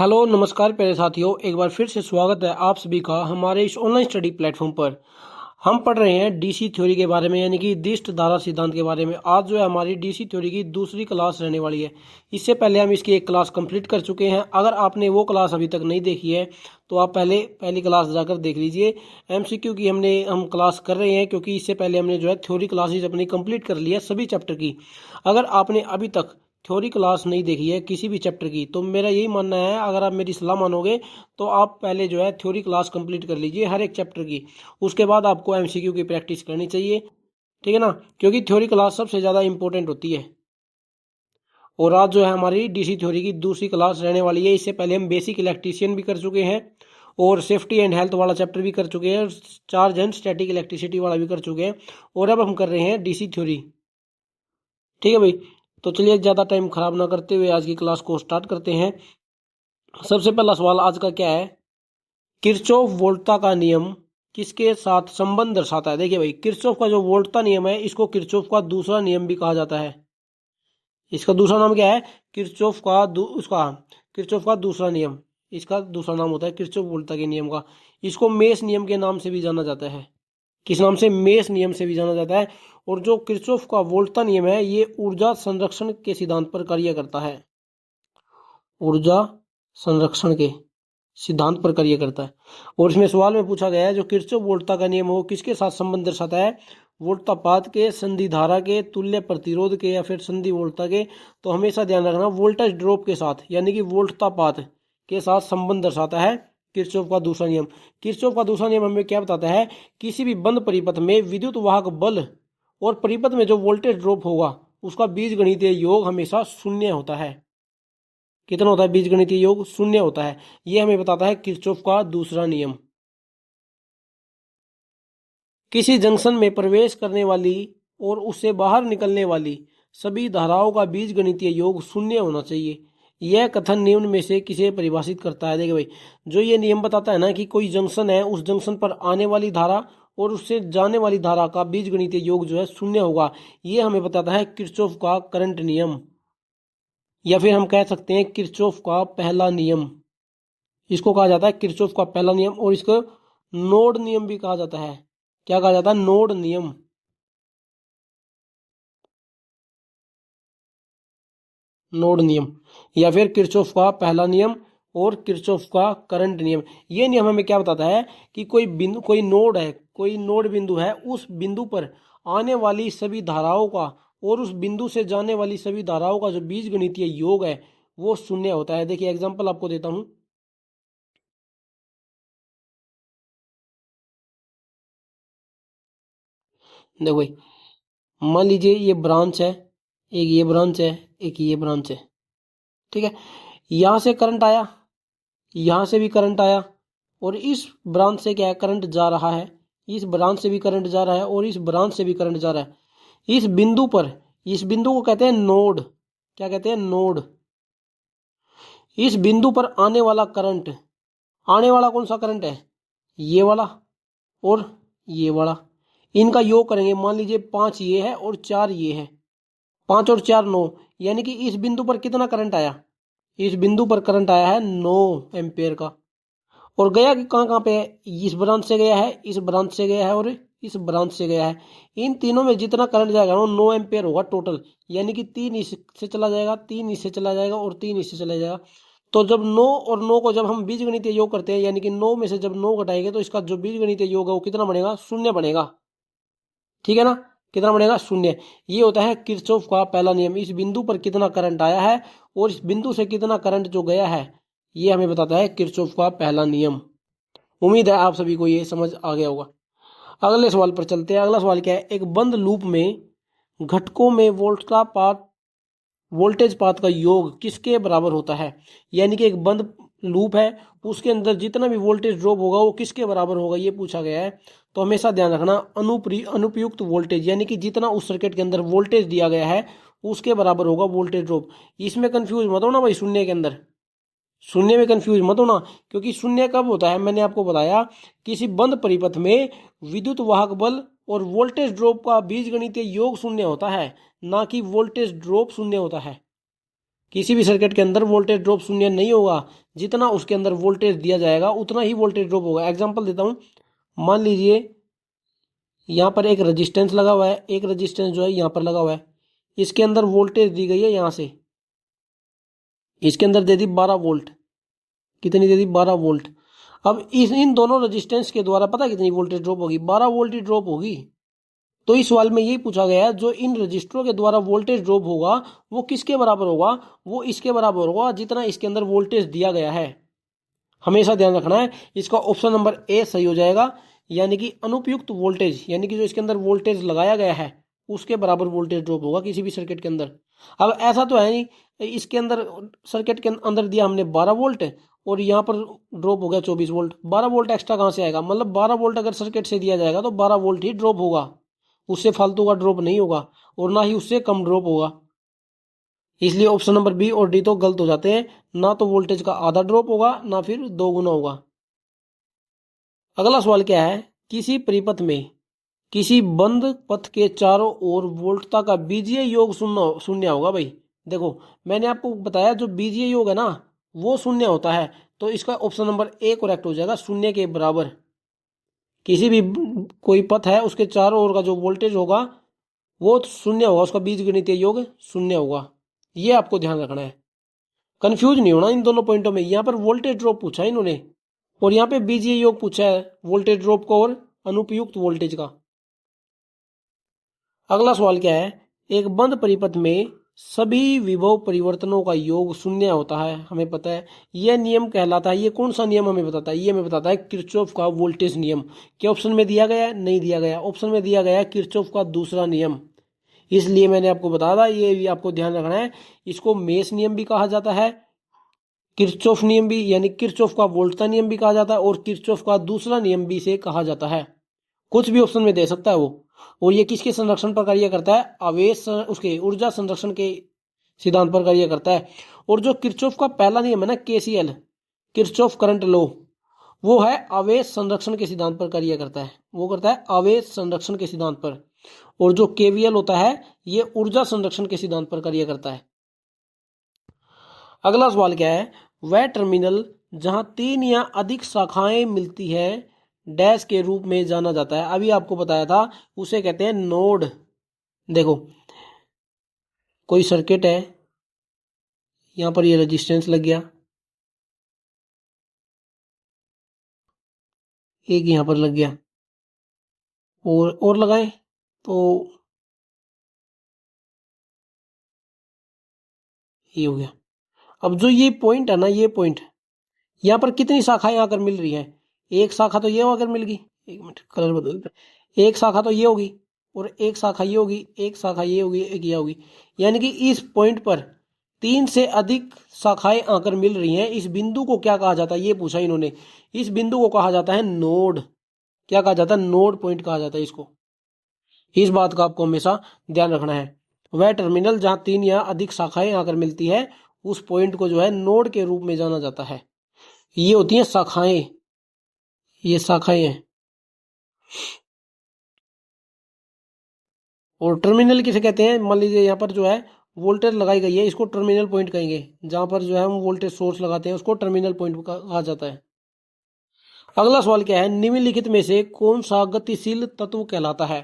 Hello नमस्कार प्यारे साथियों, एक बार फिर से स्वागत है आप सभी का हमारे इस ऑनलाइन स्टडी प्लेटफॉर्म पर। हम पढ़ रहे हैं डीसी थ्योरी के बारे में, यानी कि दिष्ट धारा सिद्धांत के बारे में। आज जो है हमारी डीसी थ्योरी की दूसरी क्लास रहने वाली है। इससे पहले हम इसकी एक क्लास कंप्लीट कर चुके हैं। अगर आपने वो क्लास अभी तक नहीं देखी है तो आप पहले पहली क्लास जाकर देख लीजिए। एमसीक्यू की हम क्लास कर रहे हैं, क्योंकि इससे पहले हमने जो है थ्योरी क्लासेज अपनी कंप्लीट कर ली है सभी चैप्टर की। अगर आपने अभी तक थ्योरी क्लास नहीं देखी है किसी भी चैप्टर की, तो मेरा यही मानना है, अगर आप मेरी सलाह मानोगे तो आप पहले जो है थ्योरी क्लास कंप्लीट कर लीजिए हर एक चैप्टर की। उसके बाद आपको एमसीक्यू की प्रैक्टिस करनी चाहिए, ठीक है ना, क्योंकि थ्योरी क्लास सबसे ज़्यादा इंपॉर्टेंट होती है। और आज जो है हमारी डीसी थ्योरी की दूसरी क्लास रहने वाली है। इससे पहले हम बेसिक इलेक्ट्रीशियन भी कर चुके हैं और सेफ्टी एंड हेल्थ वाला चैप्टर भी कर चुके हैं, चार्ज एंड स्टैटिक इलेक्ट्रिसिटी वाला भी कर चुके हैं, और अब हम कर रहे हैं डीसी थ्योरी। ठीक है भाई, तो चलिए ज़्यादा टाइम खराब ना करते हुए आज की क्लास को स्टार्ट करते हैं। सबसे पहला सवाल आज का क्या है, किरचॉफ वोल्टा का नियम किसके साथ संबंध दर्शाता है। देखिए भाई, किरचॉफ का जो वोल्टा नियम है इसको किरचॉफ का दूसरा नियम भी कहा जाता है। इसका दूसरा नाम क्या है, किरचॉफ का दूसरा नियम, इसका दूसरा नाम होता है किरचॉफ वोल्टा के नियम का। इसको मेस नियम के नाम से भी जाना जाता है। किस नाम से? मेस नियम से भी जाना जाता है। और जो किरचॉफ का वोल्टा नियम है ये ऊर्जा संरक्षण के सिद्धांत पर कार्य करता है। ऊर्जा संरक्षण के सिद्धांत पर कार्य करता है। और इसमें सवाल में पूछा गया है जो किरचॉफ वोल्टा का नियम हो किसके साथ संबंध दर्शाता है, वोल्टापात के, संधि धारा के, तुल्य प्रतिरोध के, या फिर संधि वोल्टा के। तो हमेशा ध्यान रखना वोल्टेज ड्रॉप के साथ, यानी कि वोल्टापात के साथ संबंध दर्शाता है किरचॉफ का दूसरा नियम। किरचॉफ का दूसरा नियम हमें क्या बताता है, किसी भी बंद परिपथ में विद्युत वाहक बल और परिपथ में जो वोल्टेज ड्रॉप होगा उसका बीजगणितीय योग हमेशा शून्य होता है। कितना होता है? बीजगणितीय योग शून्य होता है। यह हमें बताता है किरचॉफ का दूसरा नियम। किसी जंक्शन में प्रवेश करने वाली और उससे बाहर निकलने वाली सभी धाराओं का बीजगणितीय योग शून्य होना चाहिए। यह कथन निम्न में से किसे परिभाषित करता है। देखिए भाई, जो ये नियम बताता है ना कि कोई जंक्शन है, उस जंक्शन पर आने वाली धारा और उससे जाने वाली धारा का बीजगणितीय योग जो है शून्य होगा, ये हमें बताता है किरचॉफ का करंट नियम, या फिर हम कह सकते हैं किरचॉफ का पहला नियम। इसको कहा जाता है किरचॉफ का पहला नियम, और इसको नोड नियम भी कहा जाता है। क्या कहा जाता है? नोड नियम। नोड नियम या फिर किरचॉफ का पहला नियम और किरचॉफ का करंट नियम। ये नियम हमें क्या बताता है कि कोई नोड है, कोई नोड बिंदु है, उस बिंदु पर आने वाली सभी धाराओं का और उस बिंदु से जाने वाली सभी धाराओं का जो बीजगणितीय योग है वो शून्य होता है। देखिए एग्जांपल आपको देता हूं। देखो भाई, मान लीजिए ये ब्रांच है, एक ये ब्रांच है, एक ये ब्रांच है, ठीक है। यहां से करंट आया, यहां से भी करंट आया, और इस ब्रांच से क्या है, करंट जा रहा है, इस ब्रांच से भी करंट जा रहा है और इस ब्रांच से भी करंट जा रहा है। इस बिंदु पर, इस बिंदु को कहते हैं नोड। क्या कहते हैं? नोड। इस बिंदु पर आने वाला करंट, आने वाला कौन सा करंट है? ये वाला और ये वाला। इनका योग करेंगे, मान लीजिए 5 ये है और 4 ये है, 5 और 4 9, यानी कि इस बिंदु पर कितना करंट आया? इस बिंदु पर करंट आया है 9 एम्पेयर का। और गया कि कहाँ कहाँ पे है? इस ब्रांच से गया है, इस ब्रांच से गया है और इस ब्रांच से गया है। इन तीनों में जितना करंट जाएगा वो 9 एम्पेयर होगा टोटल, यानी कि 3 इससे चला जाएगा, 3 इससे चला जाएगा और 3 इससे चला जाएगा। तो जब 9 और 9 को जब हम बीजगणितीय योग करते हैं, यानी कि 9 में से जब 9 घटाएंगे तो इसका जो बीजगणितीय योग है वो कितना बनेगा? शून्य बनेगा। ठीक है ना, कितना बनेगा? शून्य। ये होता है किरचॉफ का पहला नियम। इस बिंदु पर कितना करंट आया है और इस बिंदु से कितना करंट जो गया है, ये हमें बताता है किरचॉफ का पहला नियम। उम्मीद है आप सभी को ये समझ आ गया होगा। अगले सवाल पर चलते हैं। अगला सवाल क्या है, एक बंद लूप में घटकों में वोल्टेज पात का योग किसके बराबर होता है। यानी कि एक बंद लूप है, उसके अंदर जितना भी वोल्टेज ड्रॉप होगा वो किसके बराबर होगा, ये पूछा गया है। तो हमेशा ध्यान रखना अनुपयुक्त वोल्टेज, यानी कि जितना उस सर्किट के अंदर वोल्टेज दिया गया है उसके बराबर होगा वोल्टेज ड्रॉप। इसमें कंफ्यूज मत होना भाई, शून्य के अंदर, शून्य में कंफ्यूज मत होना, क्योंकि शून्य कब होता है? मैंने आपको बताया, किसी बंद परिपथ में विद्युत वाहक बल और वोल्टेज ड्रॉप का बीजगणितीय योग शून्य होता है, ना कि वोल्टेज ड्रॉप शून्य होता है। किसी भी सर्किट के अंदर वोल्टेज ड्रॉप शून्य नहीं होगा, जितना उसके अंदर वोल्टेज दिया जाएगा उतना ही वोल्टेज ड्रॉप होगा। एग्जांपल देता हूं, मान लीजिए यहाँ पर एक रेजिस्टेंस लगा हुआ है, एक रेजिस्टेंस जो है यहाँ पर लगा हुआ है, इसके अंदर वोल्टेज दी गई है यहाँ से, इसके अंदर दे दी 12 वोल्ट, कितनी दे दी 12 वोल्ट। अब इन दोनों रेजिस्टेंस के द्वारा पता कितनी वोल्टेज ड्रॉप होगी, 12 वोल्ट ही ड्रॉप होगी। तो इस सवाल में यही पूछा गया है, जो इन रजिस्टरों के द्वारा वोल्टेज ड्रॉप होगा वो किसके बराबर होगा, वो इसके बराबर होगा जितना इसके अंदर वोल्टेज दिया गया है। हमेशा ध्यान रखना है, इसका ऑप्शन नंबर ए सही हो जाएगा, यानी कि अनुपयुक्त वोल्टेज, यानी कि जो इसके अंदर वोल्टेज लगाया गया है उसके बराबर वोल्टेज ड्रॉप होगा किसी भी सर्किट के अंदर। अब ऐसा तो है नहीं, इसके अंदर सर्किट के अंदर दिया हमने 12 वोल्ट और यहाँ पर ड्रॉप हो गया 24 वोल्ट, 12 वोल्ट एक्स्ट्रा कहाँ से आएगा, मतलब 12 वोल्ट अगर सर्किट से दिया जाएगा तो 12 वोल्ट ही ड्रॉप होगा, उससे फालतू का ड्रॉप नहीं होगा और ना ही उससे कम ड्रॉप होगा। इसलिए ऑप्शन नंबर बी और डी तो गलत हो जाते हैं, ना तो वोल्टेज का आधा ड्रॉप होगा ना फिर 2 गुना होगा। अगला सवाल क्या है, किसी परिपथ में किसी बंद पथ के चारों ओर वोल्टता का बीजीय योग शून्य होगा। भाई देखो, मैंने आपको बताया जो बीजीय योग है ना वो शून्य होता है, तो इसका ऑप्शन नंबर ए करेक्ट हो जाएगा, शून्य के बराबर। किसी भी कोई पथ है उसके चारों ओर का जो वोल्टेज होगा वो शून्य होगा, उसका बीजगणितीय योग शून्य होगा, ये आपको ध्यान रखना है, कंफ्यूज नहीं होना इन दोनों पॉइंटों में। यहाँ पर वोल्टेज ड्रॉप पूछा है इन्होंने और यहाँ पे बीजीय योग पूछा है वोल्टेज ड्रॉप का और अनुपयुक्त वोल्टेज का। अगला सवाल क्या है, एक बंद परिपथ में सभी विभव परिवर्तनों का योग शून्य होता है, हमें पता है यह नियम कहलाता है। ये कौन सा नियम हमें बताता है, ये हमें बताता है किरचॉफ का वोल्टेज नियम। क्या ऑप्शन में दिया गया है, नहीं दिया गया, ऑप्शन में दिया गया है किरचॉफ का दूसरा नियम, इसलिए मैंने आपको बता दा, ये भी आपको ध्यान रखना है। इसको मेश नियम भी कहा जाता है, किरचॉफ नियम भी, यानी किरचॉफ का वोल्टता नियम भी कहा जाता है और किरचॉफ का दूसरा नियम भी इसे कहा जाता है। कुछ भी ऑप्शन में दे सकता है वो। और ये किसके संरक्षण पर कार्य करता है, आवेश उसके ऊर्जा संरक्षण के सिद्धांत पर कार्य करता है। और जो किरचॉफ का पहला नियम है ना केसीएल, किरचॉफ करंट लॉ, वो है आवेश संरक्षण के सिद्धांत पर कार्य करता है, वो करता है आवेश संरक्षण के सिद्धांत पर। और जो केवीएल होता है ये ऊर्जा संरक्षण के सिद्धांत पर कार्य करता है। अगला सवाल क्या है, वह टर्मिनल जहां 3 या अधिक शाखाएं मिलती है डैश के रूप में जाना जाता है। अभी आपको बताया था उसे कहते हैं नोड। देखो कोई सर्किट है, यहां पर ये रेजिस्टेंस लग गया, एक यहां पर लग गया और लगाए तो ये हो गया। अब जो ये पॉइंट है ना, ये पॉइंट यहाँ पर कितनी शाखाएं आकर मिल रही हैं, एक शाखा तो ये अगर मिल गई, एक मिनट कलर बदल, एक शाखा तो ये होगी और एक शाखा ये होगी, एक शाखा ये होगी, एक ये होगी, यानी कि इस पॉइंट पर 3 से अधिक शाखाएं आकर मिल रही हैं। इस बिंदु को क्या कहा जाता है, ये पूछा इन्होंने। इस बिंदु को कहा जाता है नोड। क्या कहा जाता है, नोड पॉइंट कहा जाता है इसको। इस बात का आपको हमेशा ध्यान रखना है। वह टर्मिनल जहां 3 या अधिक शाखाएं आकर मिलती है उस पॉइंट को जो है नोड के रूप में जाना जाता है। ये होती हैं शाखाएं, ये शाखाएं हैं। और टर्मिनल किसे कहते हैं, मान लीजिए यहाँ पर जो है वोल्टेज लगाई गई है, इसको टर्मिनल पॉइंट कहेंगे। जहां पर जो है हम वोल्टेज सोर्स लगाते हैं उसको टर्मिनल पॉइंट कहा जाता है। अगला सवाल क्या है, निम्नलिखित में से कौन सा गतिशील तत्व कहलाता है।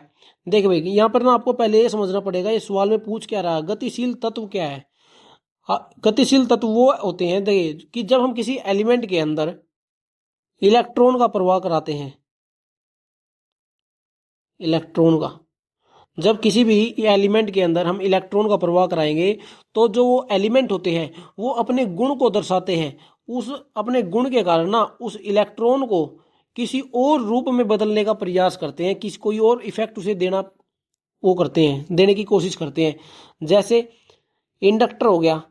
देखिए भाई यहाँ पर ना आपको पहले ये समझना पड़ेगा ये सवाल में पूछ क्या रहा है, गतिशील तत्व क्या है। गतिशील तत्व वो होते हैं देखिए कि जब हम किसी एलिमेंट के अंदर इलेक्ट्रॉन का प्रवाह कराते हैं, इलेक्ट्रॉन का, जब किसी भी एलिमेंट के अंदर हम इलेक्ट्रॉन का प्रवाह कराएंगे तो जो वो एलिमेंट होते हैं वो अपने गुण को दर्शाते हैं। उस अपने गुण के कारण ना उस इलेक्ट्रॉन को किसी और रूप में बदलने का प्रयास करते हैं, किसी कोई और इफेक्ट उसे देना वो करते हैं, देने की कोशिश करते हैं। जैसे इंडक्टर हो गया,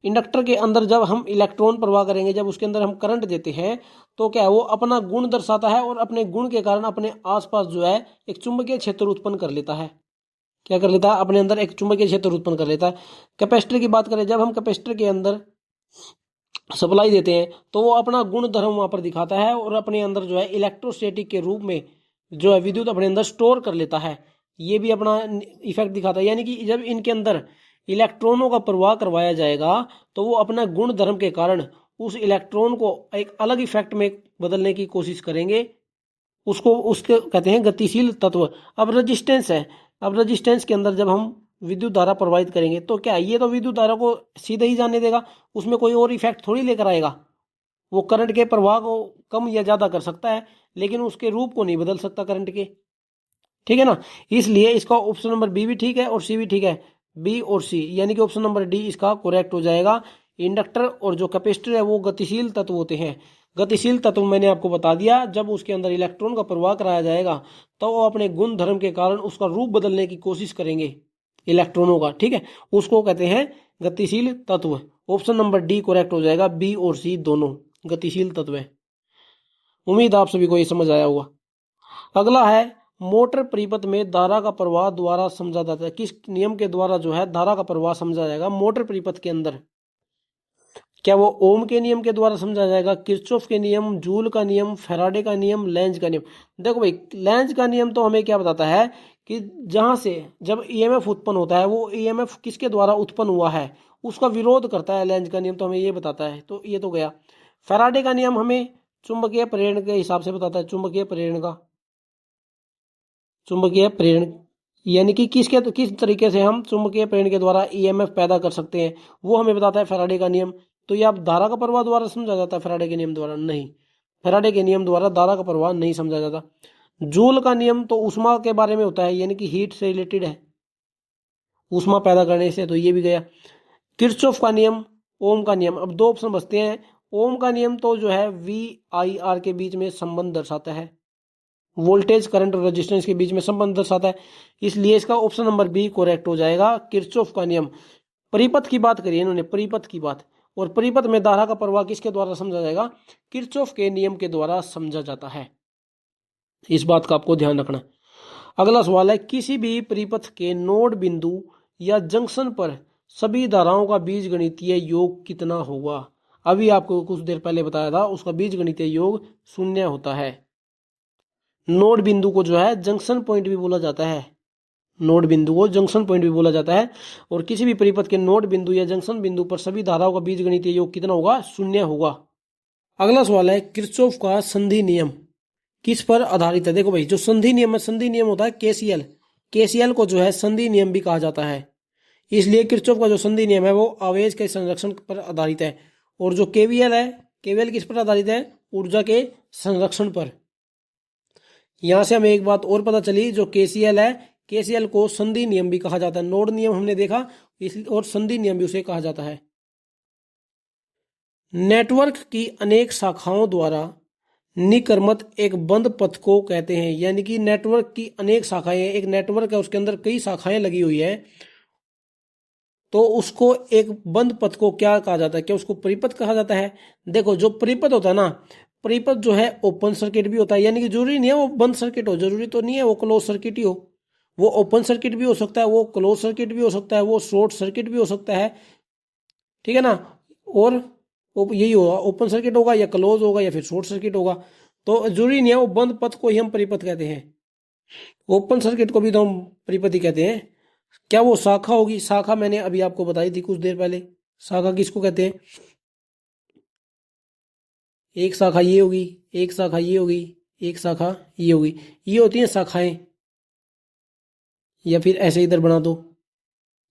इंडक्टर के अंदर जब हम इलेक्ट्रॉन प्रवाह करेंगे, जब उसके अंदर हम करंट देते हैं तो क्या है वो अपना गुण दर्शाता है और अपने गुण के कारण अपने आसपास जो है एक चुंबकीय क्षेत्र उत्पन्न कर लेता है। क्या कर लेता है, अपने अंदर एक चुंबकीय क्षेत्र उत्पन्न कर लेता है। कैपेसिटर की बात करें, जब हम कैपेसिटर के अंदर सप्लाई देते हैं तो वो अपना गुण धर्म वहां पर दिखाता है और अपने अंदर जो है इलेक्ट्रोस्टैटिक के रूप में जो है विद्युत अपने अंदर स्टोर कर लेता है, ये भी अपना इफेक्ट दिखाता है। यानी कि जब इनके अंदर इलेक्ट्रॉनों का प्रवाह करवाया जाएगा तो वो अपना गुण धर्म के कारण उस इलेक्ट्रॉन को एक अलग इफेक्ट में बदलने की कोशिश करेंगे। उसको उसके कहते हैं गतिशील तत्व। अब रेजिस्टेंस है, अब रेजिस्टेंस के अंदर जब हम विद्युत धारा प्रवाहित करेंगे तो क्या ये तो विद्युत धारा को सीधे ही जाने देगा, उसमें कोई और इफेक्ट थोड़ी लेकर आएगा। वो करंट के प्रवाह को कम या ज्यादा कर सकता है लेकिन उसके रूप को नहीं बदल सकता करंट के, ठीक है ना। इसलिए इसका ऑप्शन नंबर बी भी ठीक है और सी भी ठीक है, बी और सी, यानी कि ऑप्शन नंबर डी इसका करेक्ट हो जाएगा। इंडक्टर और जो कैपेसिटर है वो गतिशील तत्व होते हैं। गतिशील तत्व मैंने आपको बता दिया, जब उसके अंदर इलेक्ट्रॉन का प्रवाह कराया जाएगा तो वो अपने गुण धर्म के कारण उसका रूप बदलने की कोशिश करेंगे इलेक्ट्रॉनों का, ठीक है, उसको कहते हैं गतिशील तत्व। ऑप्शन नंबर डी करेक्ट हो जाएगा, बी और सी दोनों गतिशील तत्व है। उम्मीद आप सभी को ये समझ आया होगा। अगला है मोटर परिपथ में धारा का प्रवाह द्वारा समझा जाता है। किस नियम के द्वारा जो है धारा का प्रवाह समझा जाएगा मोटर परिपथ के अंदर? क्या वो ओम के नियम के द्वारा समझा जाएगा, किरचॉफ के नियम, जूल का नियम, फैराडे का नियम, लेंज का नियम? देखो भाई, लेंज का नियम तो हमें क्या बताता है कि जहां से जब ईएमएफ उत्पन्न होता है वो ईएमएफ किसके द्वारा उत्पन्न हुआ है उसका विरोध करता है। लेंज का नियम तो हमें ये बताता है, तो ये तो गया। फैराडे का नियम हमें चुंबकीय प्रेरण के हिसाब से बताता है, चुंबकीय प्रेरण का, चुंबकीय प्रेरण यानी कि किस तरीके से हम चुंबकीय प्रेरण के द्वारा ईएमएफ पैदा कर सकते हैं वो हमें बताता है फैराडे का नियम। तो ये आप धारा का प्रवाह द्वारा समझा जाता है फैराडे के नियम द्वारा? नहीं, फैराडे के नियम द्वारा धारा का प्रवाह नहीं समझा जाता। जूल का नियम तो ऊष्मा के बारे में होता है, यानी कि हीट से रिलेटेड है, ऊष्मा पैदा करने से, तो ये भी गया। किरचॉफ का नियम, ओम का नियम, अब दो ऑप्शन बचते हैं। ओम का नियम तो जो है वी आई आर के बीच में संबंध दर्शाता है, वोल्टेज करंट और रेजिस्टेंस के बीच में संबंध दर्शाता है, इसलिए इसका ऑप्शन नंबर बी करेक्ट हो जाएगा। किरचॉफ का नियम, परिपथ की बात करी इन्होंने, परिपथ की बात, और परिपथ में धारा का प्रवाह किसके द्वारा समझा जाएगा? किरचॉफ के नियम के द्वारा समझा जाता है, इस बात का आपको ध्यान रखना। अगला सवाल है, किसी भी परिपथ के नोड बिंदु या जंक्शन पर सभी धाराओं का बीजगणितीय योग कितना होगा? अभी आपको कुछ देर पहले बताया था, उसका बीजगणितीय योग 0 होता है। नोड बिंदु को जो है जंक्शन पॉइंट भी बोला जाता है, नोड बिंदु को जंक्शन पॉइंट भी बोला जाता है, और किसी भी परिपथ के नोड बिंदु या जंक्शन बिंदु पर सभी धाराओं का बीजगणितीय योग कितना होगा? 0 होगा। अगला सवाल है, किरचॉफ का संधि नियम किस पर आधारित है? देखो भाई, जो संधि नियम है, संधि नियम होता है केसीएल, केसीएल को जो है संधि नियम भी कहा जाता है, इसलिए किरचॉफ का जो संधि नियम है वो आवेश के संरक्षण पर आधारित है। और जो केवीएल है, केवीएल किस पर आधारित है? ऊर्जा के संरक्षण पर। यहां से हमें एक बात और पता चली, जो केसीएल है, केसीएल को संधि नियम भी कहा जाता है। नोड नियम हमने देखा, और संधि नियम भी उसे कहा जाता है। नेटवर्क की अनेक शाखाओं द्वारा निकर्मत एक बंद पथ को कहते हैं, यानी कि नेटवर्क की अनेक शाखाएं, एक नेटवर्क है उसके अंदर कई शाखाएं लगी हुई है, तो उसको एक बंद पथ को क्या कहा जाता है? क्या उसको परिपथ कहा जाता है? देखो, जो परिपथ होता है ना, परिपथ जो है ओपन सर्किट भी होता है, यानी कि जरूरी नहीं है वो बंद सर्किट हो, जरूरी तो नहीं है वो क्लोज सर्किट ही हो, वो ओपन सर्किट भी हो सकता है, वो क्लोज सर्किट भी हो सकता है, वो शॉर्ट सर्किट भी हो सकता है, ठीक है ना। और यही होगा, ओपन सर्किट होगा या क्लोज होगा या फिर शॉर्ट सर्किट होगा, तो जरूरी नहीं है वो बंद पथ को ही हम परिपथ कहते हैं। ओपन सर्किट को भी तो हम परिपथ ही कहते हैं। क्या वो शाखा होगी? शाखा मैंने अभी आपको बताई थी कुछ देर पहले, शाखा किसको कहते हैं? एक शाखा ये होगी, एक शाखा ये होगी, एक शाखा ये होगी, ये होती है शाखाएं। या फिर ऐसे इधर बना दो,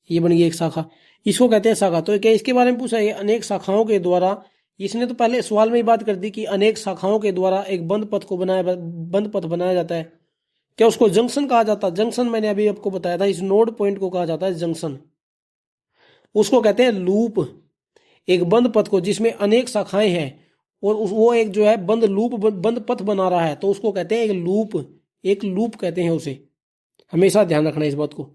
ये बन गई एक शाखा, इसको कहते हैं शाखा। तो क्या इसके बारे में पूछा है? अनेक शाखाओं के द्वारा, इसने तो पहले सवाल में ही बात कर दी कि अनेक शाखाओं के द्वारा एक बंद पथ को बंद पथ बनाया जाता है। क्या उसको जंक्शन कहा जाता है? जंक्शन मैंने अभी आपको बताया था, इस नोड पॉइंट को कहा जाता है जंक्शन। उसको कहते हैं लूप, एक बंद पथ को जिसमें अनेक शाखाएं हैं और वो एक जो है बंद लूप, बंद पथ बना रहा है, तो उसको कहते हैं एक लूप, एक लूप कहते हैं उसे। हमेशा ध्यान रखना इस बात को।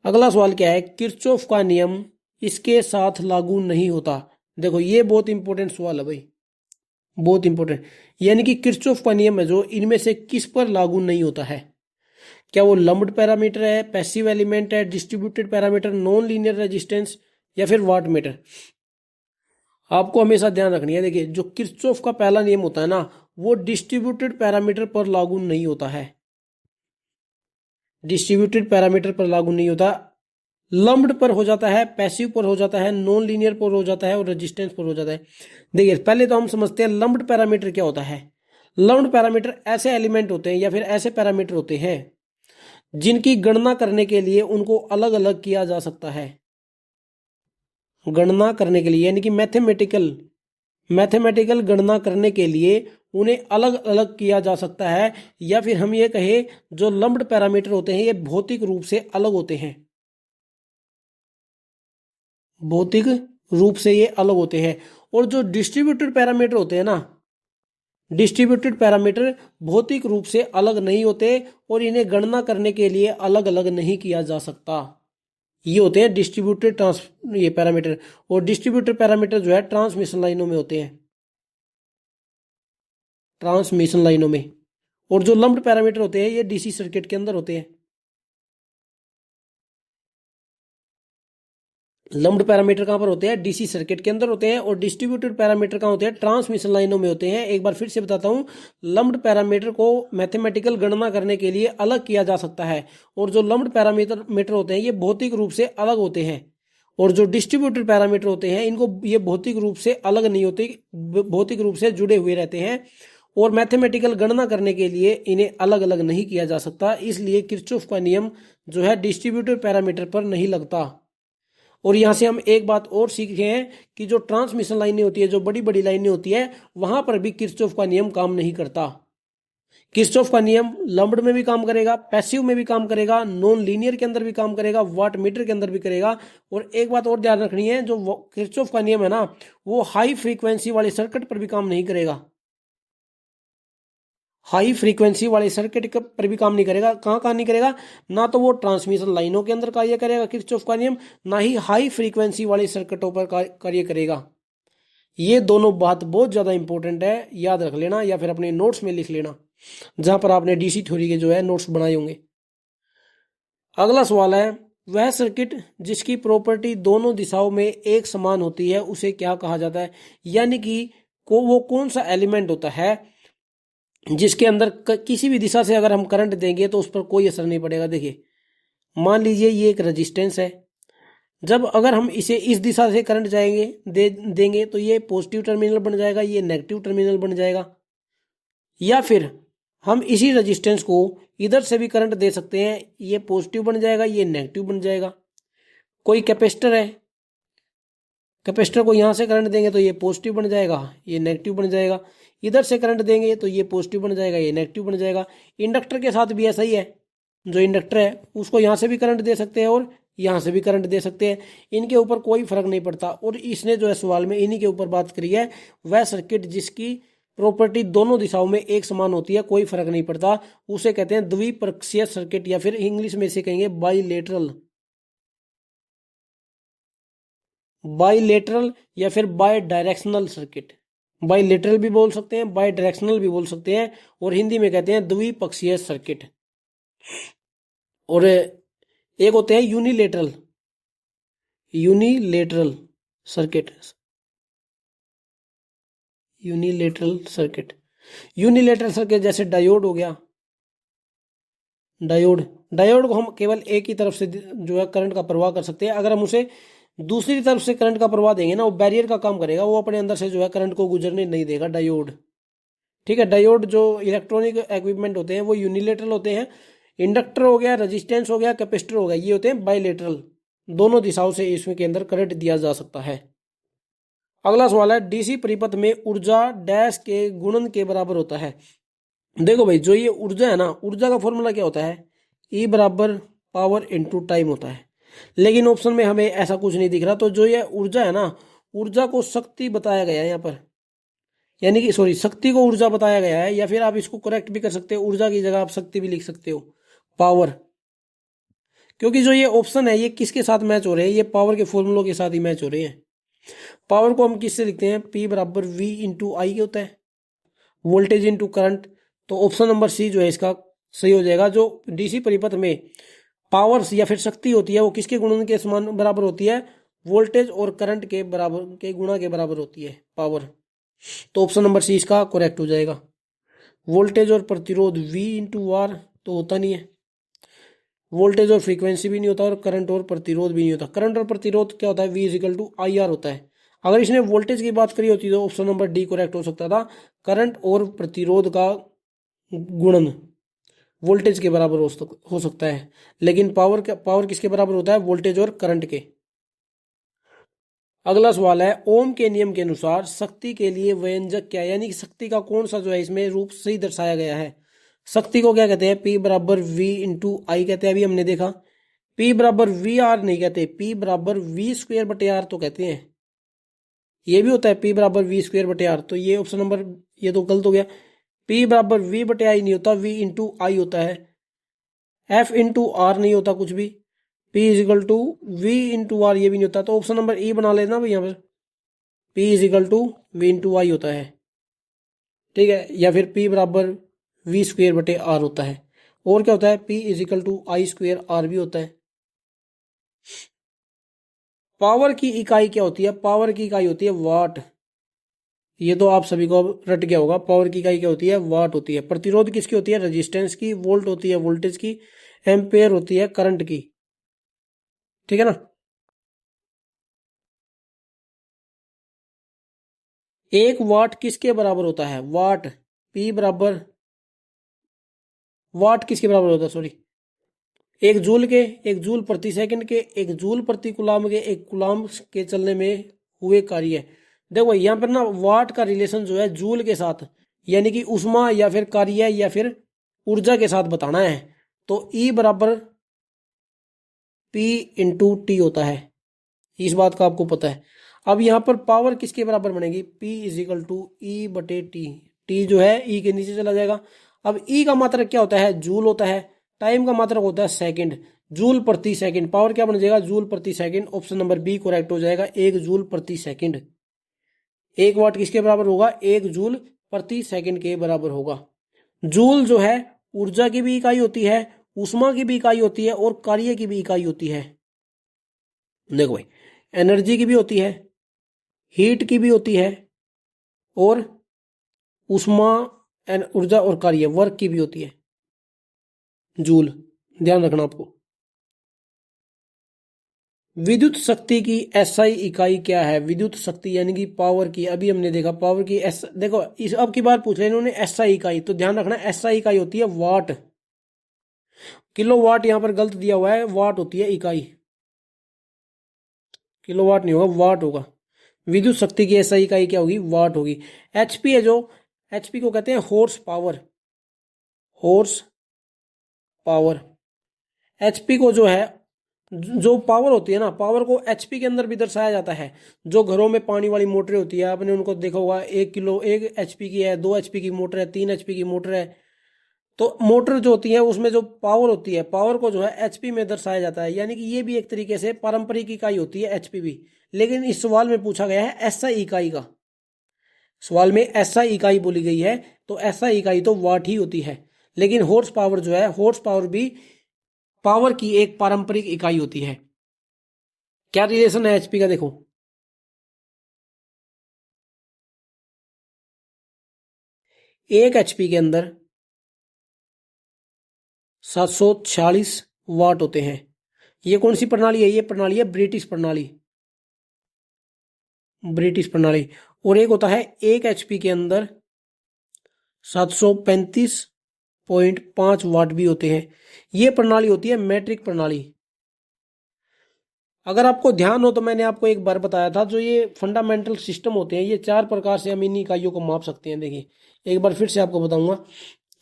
अगला सवाल क्या है, किरचॉफ का नियम इसके साथ लागू नहीं होता। देखो, ये बहुत इंपॉर्टेंट सवाल है भाई, बहुत इंपॉर्टेंट। यानी कि किरचॉफ का नियम है जो इनमें से किस पर लागू नहीं होता है? क्या वो लम्प्ड पैरामीटर है, पैसिव एलिमेंट है, distributed parameter, non linear resistance, या फिर वाट मीटर? आपको हमेशा ध्यान रखनी है। देखिए, जो किरचॉफ का पहला नियम होता है ना, वो डिस्ट्रीब्यूटेड पैरामीटर पर लागू नहीं होता है। डिस्ट्रीब्यूटेड पैरामीटर पर लागू नहीं होता, लम्ब्ड पर हो जाता है, पैसिव पर हो जाता है, नॉन लीनियर पर हो जाता है और रेजिस्टेंस पर हो जाता है। देखिए पहले तो हम समझते हैं लम्ब्ड पैरामीटर क्या होता है। लम्ब्ड पैरामीटर ऐसे एलिमेंट होते हैं या फिर ऐसे पैरामीटर होते हैं जिनकी गणना करने के लिए उनको अलग अलग किया जा सकता है। गणना करने के लिए यानी कि मैथमेटिकल गणना करने के लिए उन्हें अलग अलग किया जा सकता है, या फिर हम ये कहें जो लम्ब्ड पैरामीटर होते हैं ये भौतिक रूप से अलग होते हैं। भौतिक रूप से ये अलग होते हैं। और जो डिस्ट्रीब्यूटेड पैरामीटर होते हैं ना, डिस्ट्रीब्यूटेड पैरामीटर भौतिक रूप से अलग नहीं होते और इन्हें गणना करने के लिए अलग अलग नहीं किया जा सकता। ये होते हैं डिस्ट्रीब्यूटेड ये पैरामीटर। और डिस्ट्रीब्यूटेड पैरामीटर जो है ट्रांसमिशन लाइनों में होते हैं, ट्रांसमिशन लाइनों में। और जो लम्प्ड पैरामीटर होते हैं ये डीसी सर्किट के अंदर होते हैं। लम्प्ड पैरामीटर कहां पर होते हैं? डीसी सर्किट के अंदर होते हैं। और डिस्ट्रीब्यूटेड पैरामीटर कहां होते हैं? ट्रांसमिशन लाइनों में होते हैं। एक बार फिर से बताता हूं, लम्प्ड पैरामीटर को मैथमेटिकल गणना करने के लिए अलग किया जा सकता है, और जो लम्प्ड पैरामीटर होते हैं ये भौतिक रूप से अलग होते हैं। और जो डिस्ट्रीब्यूटेड पैरामीटर होते हैं इनको ये भौतिक रूप से अलग नहीं होते, भौतिक रूप से जुड़े हुए रहते हैं और मैथमेटिकल गणना करने के लिए इन्हें अलग अलग नहीं किया जा सकता। इसलिए किरचॉफ का नियम जो है डिस्ट्रीब्यूटेड पैरामीटर पर नहीं लगता। और यहां से हम एक बात और सीखे हैं कि जो ट्रांसमिशन लाइनें होती है, जो बड़ी बड़ी लाइनें होती है, वहां पर भी किरचॉफ का नियम काम नहीं करता। किरचॉफ का नियम लम्प्ड में भी काम करेगा, पैसिव में भी काम करेगा, नॉन लीनियर के अंदर भी काम करेगा, वाट मीटर के अंदर भी करेगा। और एक बात और ध्यान रखनी है, जो किरचॉफ का नियम है ना, वो हाई फ्रीक्वेंसी वाले सर्किट पर भी काम नहीं करेगा। हाई फ्रीक्वेंसी वाले सर्किट पर भी काम नहीं करेगा। कहाँ नहीं करेगा? ना तो वो ट्रांसमिशन लाइनों के अंदर कार्य करेगा किरचॉफ का नियम, ना ही हाई फ्रीक्वेंसी वाले सर्किटों पर कार्य करेगा। ये दोनों बात बहुत ज्यादा इंपॉर्टेंट है, याद रख लेना या फिर अपने नोट्स में लिख लेना जहां पर आपने डीसी थ्योरी के जो है नोट्स बनाए होंगे। अगला सवाल है, वह सर्किट जिसकी प्रॉपर्टी दोनों दिशाओं में एक समान होती है उसे क्या कहा जाता है? यानी कि वो कौन सा एलिमेंट होता है जिसके अंदर किसी भी दिशा से अगर हम करंट देंगे तो उस पर कोई असर नहीं पड़ेगा। देखिए मान लीजिए ये एक रेजिस्टेंस है, जब अगर हम इसे इस दिशा से करंट देंगे तो ये पॉजिटिव टर्मिनल बन जाएगा, ये नेगेटिव टर्मिनल बन जाएगा। या फिर हम इसी रेजिस्टेंस को इधर से भी करंट दे सकते हैं, ये पॉजिटिव बन जाएगा, ये नेगेटिव बन जाएगा। कोई कैपेसिटर है, कैपेसिटर को यहां से करंट देंगे तो ये पॉजिटिव बन जाएगा, ये नेगेटिव बन जाएगा। इधर से करंट देंगे तो ये पॉजिटिव बन जाएगा, ये नेगेटिव बन जाएगा। इंडक्टर के साथ भी ऐसा ही है, जो इंडक्टर है उसको यहां से भी करंट दे सकते हैं और यहां से भी करंट दे सकते हैं, इनके ऊपर कोई फर्क नहीं पड़ता। और इसने जो है सवाल में इन्हीं के ऊपर बात करी है, वह सर्किट जिसकी प्रॉपर्टी दोनों दिशाओं में एक समान होती है, कोई फर्क नहीं पड़ता, उसे कहते हैं द्विपक्षीय सर्किट, या फिर इंग्लिश में इसे कहेंगे बाइलेटरल। बाइलेटरल या फिर बाय डायरेक्शनल सर्किट। बाइलेटरल भी बोल सकते हैं, बाय डायरेक्शनल भी बोल सकते हैं, और हिंदी में कहते हैं द्विपक्षीय सर्किट। और एक होते हैं unilateral, unilateral circuit, unilateral circuit. Unilateral circuit जैसे डायोड हो गया, डायोड को हम केवल एक ही तरफ से जो है करंट का प्रवाह कर सकते हैं। अगर हम उसे दूसरी तरफ से करंट का प्रवाह देंगे ना, वो बैरियर का काम करेगा, वो अपने अंदर से जो है करंट को गुजरने नहीं देगा डायोड। ठीक है, डायोड जो इलेक्ट्रॉनिक इक्विपमेंट होते हैं वो यूनिलेटरल होते हैं। इंडक्टर हो गया, रेजिस्टेंस हो गया, कैपेसिटर हो गया, ये होते हैं बाइलेटरल, दोनों दिशाओं से इसमें के अंदर करंट दिया जा सकता है। अगला सवाल है, डीसी परिपथ में ऊर्जा डैश के गुणन के बराबर होता है। देखो भाई, जो ये ऊर्जा है ना, ऊर्जा का फॉर्मूला क्या होता है? E बराबर पावर इंटू टाइम होता है। लेकिन ऑप्शन में हमें ऐसा कुछ नहीं दिख रहा, तो जो ये ऊर्जा है ना, ऊर्जा को शक्ति बताया गया है यहाँ पर, यानी कि सॉरी, शक्ति को ऊर्जा बताया गया है, या फिर आप इसको करेक्ट भी कर सकते हो, ऊर्जा की जगह आप शक्ति भी लिख सकते हो, पावर। क्योंकि जो ये ऑप्शन है ये किसके साथ मैच हो रहे हैं? ये पावर के फॉर्मूलों के साथ ही मैच हो रहे हैं। पावर को हम किससे लिखते हैं? P बराबर V इंटू आई होता है, वोल्टेज इंटू करंट। तो ऑप्शन नंबर सी जो है इसका सही हो जाएगा। जो डीसी परिपथ में पावर या फिर शक्ति होती है वो किसके गुणन के समान बराबर होती है? वोल्टेज और करंट के बराबर के गुणा के बराबर होती है पावर। तो ऑप्शन नंबर सी इसका करेक्ट हो जाएगा। वोल्टेज और प्रतिरोध V इंटू आर तो होता नहीं है। वोल्टेज और फ्रीक्वेंसी भी नहीं होता और करंट और प्रतिरोध भी नहीं होता। करंट और प्रतिरोध क्या होता है, V is equal to I R होता है। अगर इसने वोल्टेज की बात करी होती तो ऑप्शन नंबर डी करेक्ट हो सकता था। करंट और प्रतिरोध का गुणन वोल्टेज के बराबर हो सकता है, लेकिन पावर किसके बराबर होता है, वोल्टेज और करंट के। अगला सवाल है, ओम के नियम के अनुसार शक्ति के लिए व्यंजक क्या है, यानी कि शक्ति का कौन सा जो है इसमें रूप सही दर्शाया गया है। शक्ति को क्या कहते हैं, P बराबर V इंटू आई कहते हैं, अभी हमने देखा। P बराबर वी आर नहीं कहते, P बराबर V स्क्वेयर बटे आर तो कहते हैं। ये भी होता है P बराबर V स्क्वेयर बटे आर, तो ये ऑप्शन नंबर ये तो गलत हो गया। P बराबर V बटे आई नहीं होता, V इंटू आई होता है। F इंटू आर नहीं होता कुछ भी। P is equal to V into R ये भी नहीं होता, तो ऑप्शन नंबर E बना लेना भाई यहाँ पर। P is equal to V into I होता है, ठीक है। या फिर P बराबर V स्क्वेयर बटे आर होता है। और क्या होता है, P is equal to I square R भी होता है। पावर की इकाई क्या होती है, पावर की इकाई होती है वाट। ये तो आप सभी को अब रट गया होगा, पावर की इकाई क्या होती है, वाट होती है। प्रतिरोध किसकी होती है, रेजिस्टेंस की। वोल्ट होती है वोल्टेज की। एम्पेयर होती है करंट की, ठीक है ना। एक वाट किसके बराबर होता है, वाट P बराबर, वाट किसके बराबर होता है, सॉरी, एक जूल के, एक जूल प्रति सेकंड के, एक जूल प्रति कुलाम के, एक कुलाम के चलने में हुए कार्य। देखो यहाँ पर ना वाट का रिलेशन जो है जूल के साथ, यानी कि उष्मा या फिर कार्य या फिर ऊर्जा के साथ बताना है। तो E बराबर P इंटू टी होता है, इस बात का आपको पता है। अब यहाँ पर पावर किसके बराबर बनेगी, P इजिकल टू ई बटे टी। टी जो है E के नीचे चला जाएगा। अब E का मात्रक क्या होता है, जूल होता है। टाइम का मात्रक होता है सेकंड, जूल प्रति सेकंड। पावर क्या बन जाएगा, जूल प्रति second. Option number B correct हो जाएगा, एक जूल प्रति सेकंड। एक वाट किसके बराबर होगा, एक जूल प्रति सेकंड के बराबर होगा। जूल जो है ऊर्जा की भी इकाई होती है, उष्मा की भी इकाई होती है और कार्य की भी इकाई होती है। देखो भाई, एनर्जी की भी होती है, हीट की भी होती है, और उष्मा ऊर्जा और कार्य वर्क की भी होती है, जूल। ध्यान रखना आपको। विद्युत शक्ति की एसआई इकाई क्या है, विद्युत शक्ति यानी कि पावर की। अभी हमने देखा पावर की एस, देखो इस अब की बार पूछ रहे इन्होंने एसआई इकाई, तो ध्यान रखना एसआई इकाई होती है वाट। किलो वाट यहां पर गलत दिया हुआ है, वाट होती है इकाई, किलो वाट नहीं होगा, वाट होगा। विद्युत शक्ति की एसआई इकाई क्या होगी, वाट होगी। एचपी है जो, एचपी को कहते हैं horse power, horse power. HP को जो है, जो पावर होती है ना, पावर को एचपी के अंदर भी दर्शाया जाता है। जो घरों में पानी वाली मोटरें होती है, आपने उनको देखा होगा, 1 किलो, 1 एचपी की है, 2 एचपी की मोटर है, 3 एचपी की मोटर है। तो मोटर जो होती है उसमें जो पावर होती है, पावर को जो है एचपी में दर्शाया जाता है, यानी कि ये भी एक तरीके से पारंपरिक इकाई होती है एचपी भी। लेकिन इस सवाल में पूछा गया है एसआई इकाई का, सवाल में एसआई इकाई बोली गई है, तो एसआई इकाई तो वाट ही होती है। लेकिन हॉर्स पावर जो है, हॉर्स पावर भी पावर की एक पारंपरिक इकाई होती है। क्या रिलेशन है एचपी का, देखो 1 एचपी के अंदर 746 वाट होते हैं। ये कौन सी प्रणाली है, ये प्रणाली है ब्रिटिश प्रणाली, ब्रिटिश प्रणाली। और एक होता है 1 एचपी के अंदर 735.5 वाट भी होते हैं। ये प्रणाली होती है मैट्रिक प्रणाली। अगर आपको ध्यान हो तो मैंने आपको एक बार बताया था, जो ये फंडामेंटल सिस्टम होते हैं, ये 4 प्रकार से हम इन इकाइयों को माप सकते हैं। देखिए एक बार फिर से आपको बताऊंगा,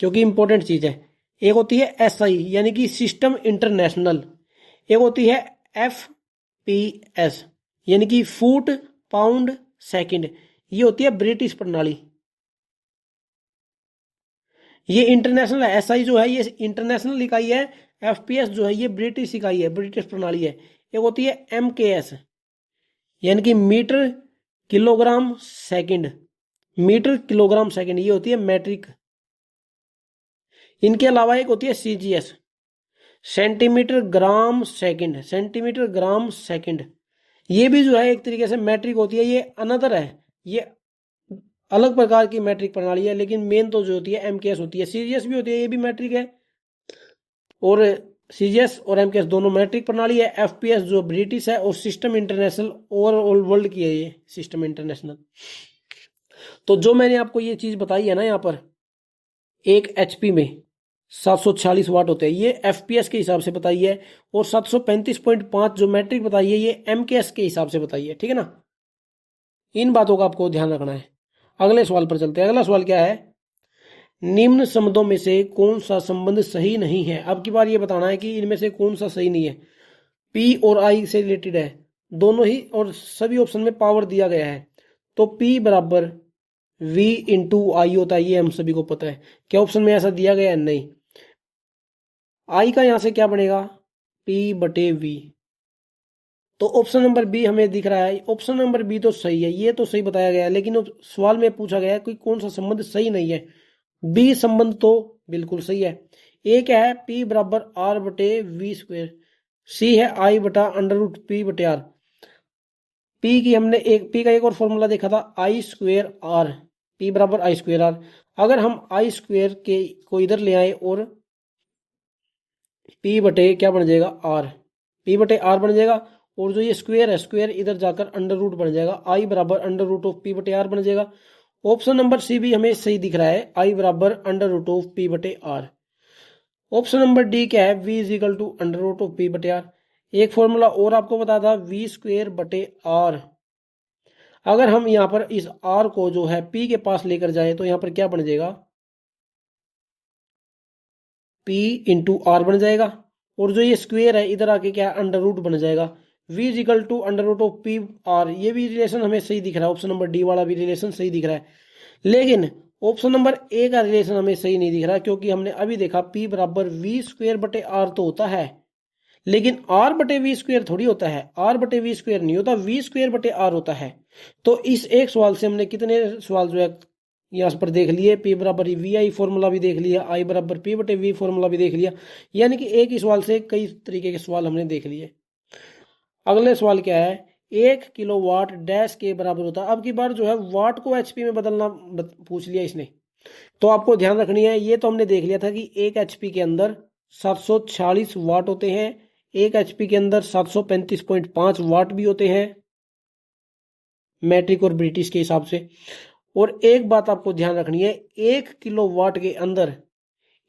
क्योंकि इंपॉर्टेंट चीज है। एक होती है एसआई यानी कि सिस्टम इंटरनेशनल, एक होती है एफपीएस यानी कि फुट पाउंड सेकंड, ये होती है ब्रिटिश प्रणाली। ये इंटरनेशनल है, एसआई जो है ये इंटरनेशनल इकाई है, एफपीएस जो है ये ब्रिटिश इकाई है, ब्रिटिश प्रणाली है। एक होती है एमकेएस यानी कि metre kilogram second, metre kilogram second, ये होती है मैट्रिक। इनके अलावा एक होती है CGS, centimetre gram second, centimetre gram second, ये भी जो है एक तरीके से मैट्रिक होती है। ये अनदर है, ये अलग प्रकार की मैट्रिक प्रणाली है, लेकिन मेन तो जो होती है एमकेएस होती है। सीजीएस भी होती है, ये भी मैट्रिक है। और सीजीएस और एमकेएस दोनों मैट्रिक प्रणाली है। एफपीएस जो ब्रिटिश है और सिस्टम इंटरनेशनल ओवरऑल वर्ल्ड की है ये सिस्टम इंटरनेशनल। तो जो मैंने आपको ये चीज बताई है ना यहाँ पर, एक एचपी में 746 वाट होते हैं, ये एफपीएस के हिसाब से बताई है, और 735.5 जो मैट्रिक बताई है ये एमकेएस के हिसाब से बताई है, ठीक है ना। इन बातों का आपको ध्यान रखना है। अगले सवाल पर चलते हैं। अगला सवाल क्या है, निम्न संबंधों में से कौन सा संबंध सही नहीं है। अब की बार ये बताना है कि इनमें से कौन सा सही नहीं है। पी और आई से रिलेटेड है दोनों ही, और सभी ऑप्शन में पावर दिया गया है, तो पी बराबर वी इंटू आई होता है, ये हम सभी को पता है। क्या ऑप्शन में ऐसा दिया गया है? नहीं। आई का यहां से क्या बनेगा? पी बटे वी। तो ऑप्शन नंबर बी हमें दिख रहा है, ऑप्शन नंबर बी तो सही है, ये तो सही बताया गया है, लेकिन सवाल में पूछा गया है कि कौन सा संबंध सही नहीं है। बी संबंध तो बिल्कुल सही है। ए क्या है? पी बराबर आर बटे वी स्क्वेयर। सी है आई बटा अंडर रूट पी बटे आर। पी की हमने पी का एक और फॉर्मूला देखा था, आई स्क्वेयर आर। पी बराबर आई स्क्वेयर आर। अगर हम आई स्क्वेयर के को इधर ले आए और पी बटे क्या बन जाएगा? आर। पी बटे आर बन जाएगा, और जो ये स्क्वेयर है स्क्वेयर इधर जाकर अंडर रूट बन जाएगा, आई बराबर अंडर रूट ऑफ पी बटे आर बन जाएगा। ऑप्शन नंबर सी भी हमें सही दिख रहा है, आई बराबर अंडर रूट ऑफ पी बटे आर। ऑप्शन नंबर डी क्या है? V is equal to under root of P बटे आर। एक फॉर्मूला और आपको बता था, वी स्क्वेयर बटे आर। अगर हम यहां पर इस आर को जो है पी के पास लेकर जाए तो यहां पर क्या बन जाएगा? पी इंटू आर बन जाएगा, और जो ये स्क्वेयर है इधर आके क्या अंडर रूट बन जाएगा, v is equal to under root of P R. ये भी रिलेशन हमें सही दिख रहा है, ऑप्शन नंबर डी वाला भी रिलेशन सही दिख रहा है। लेकिन ऑप्शन नंबर ए का रिलेशन हमें सही नहीं दिख रहा, क्योंकि हमने अभी देखा p बराबर वी स्क्वेयर बटे आर तो होता है, लेकिन आर बटे वी स्क्वेयर थोड़ी होता है। आर बटे वी स्क्वेयर नहीं होता, वी स्क्वेयर बटे आर होता है। तो इस एक सवाल से हमने कितने सवाल जो है यहाँ पर देख लिए? पी बराबर वी आई फॉर्मूला भी देख लिया, आई बराबर पी बटे वी फॉर्मूला भी देख लिया, यानी कि एक ही सवाल से कई तरीके के सवाल हमने देख लिए। अगले सवाल क्या है, 1 किलोवाट डैश के बराबर होता है। अब की बार जो है वाट को एचपी में बदलना पूछ लिया इसने, तो आपको ध्यान रखनी है। ये तो हमने देख लिया था कि एक एचपी के अंदर 746 वाट होते हैं, एक एचपी के अंदर 735.5 वाट भी होते हैं मैट्रिक और ब्रिटिश के हिसाब से। और एक बात आपको ध्यान रखनी है, 1 किलोवाट के अंदर